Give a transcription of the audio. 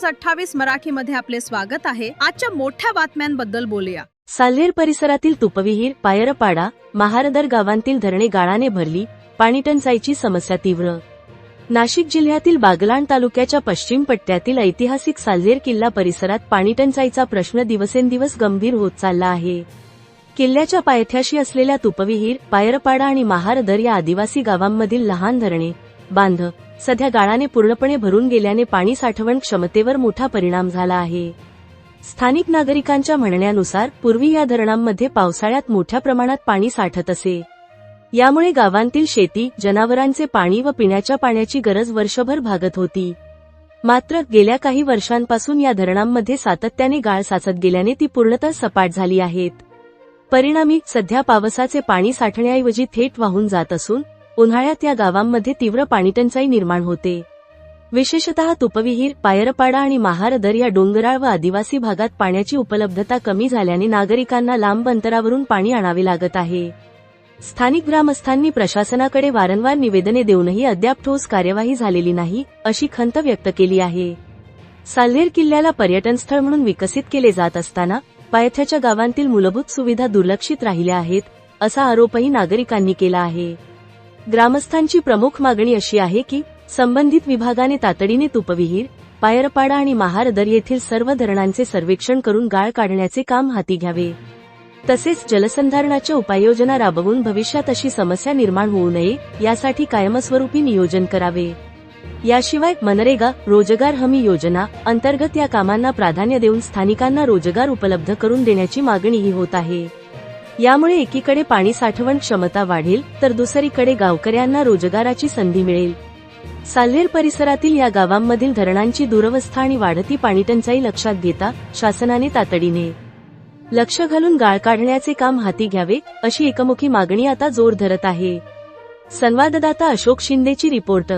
News 28 मराठीमध्ये आपले स्वागत आहे। आजच्या मोठ्या बातम्यांबद्दल बोलूया। साल्हेर परिसरातील तुपविहीर, पायरपाडा, महारदर गावांतील धरणे गाळाने भरली, पाणीटंचाईची समस्या तीव्र। नाशिक जिल्ह्यातील बागलाण तालुक्याच्या पश्चिम पट्ट्यातील ऐतिहासिक साल्हेर किल्ला परिसरात पाणीटंचाईचा प्रश्न दिवसेंदिवस गंभीर होत चालला आहे। किल्ल्याच्या पायथ्याशी असलेल्या तुपविहीर, पायरपाडा आणि महारदर या आदिवासी गावांमधील लहान धरणे, बांध सध्या गाळाने पूर्णपणे भरून गेल्याने पाणी साठवण क्षमतेवर मोठा परिणाम झाला आहे। स्थानिक नागरिकांच्या म्हणण्यानुसार पूर्वी या धरणांमध्ये पावसाळ्यात मोठ्या प्रमाणात पाणी साठत असे। यामुळे गावांतील शेती, जनावरांचे पाणी व पिण्याच्या पाण्याची गरज वर्षभर भागत होती। मात्र गेल्या काही वर्षांपासून या धरणांमध्ये सातत्याने गाळ साचत गेल्याने ती पूर्णतः सपाट झाली आहेत। परिणामी सध्या पावसाचे पाणी साठण्याऐवजी थेट वाहून जात असून उन्हाळ्यात या गावांमध्ये तीव्र पाणीटंचाई निर्माण होते। विशेषतः तुपविहीर, पायरपाडा आणि महारदर या डोंगराळ व आदिवासी भागात पाण्याची उपलब्धता कमी झाल्याने नागरिकांना लांब अंतरावरून पाणी आणावे लागत आहे। स्थानिक ग्रामस्थांनी प्रशासनाकडे वारंवार निवेदने देऊनही अद्याप ठोस कार्यवाही झालेली नाही, अशी खंत व्यक्त केली आहे। साल्हेर किल्ल्याला पर्यटनस्थळ म्हणून विकसित केले जात असताना पायथ्याच्या गावांतील मूलभूत सुविधा दुर्लक्षित राहिल्या आहेत, असा आरोपही नागरिकांनी केला आहे। ग्रामस्थांची प्रमुख मागणी अशी आहे की संबंधित विभागाने तातडीने तुपविहीर, पायरपाडा आणि महारदर येथील सर्व धरणांचे सर्वेक्षण करून गाळ काढण्याचे काम हाती घ्यावे। तसेच जलसंधारणाच्या उपाययोजना राबवून भविष्यात अशी समस्या निर्माण होऊ नये यासाठी कायमस्वरूपी नियोजन करावे। याशिवाय मनरेगा, रोजगार हमी योजना अंतर्गत या कामांना प्राधान्य देऊन स्थानिकांना रोजगार उपलब्ध करून देण्याची मागणीही होत आहे। यामुळे एकीकडे पाणी साठवण क्षमता वाढेल तर दुसरीकडे गावकऱ्यांना रोजगाराची संधी मिळेल। साल्हेर परिसरातील या गावांमधील धरणांची दुरवस्था आणि वाढती पाणीटंचाई लक्षात घेता शासनाने तातडीने लक्ष घालून गाळ काढण्याचे काम हाती घ्यावे, अशी एकमुखी मागणी आता जोर धरत आहे। संवाददाता अशोक शिंदेची रिपोर्ट।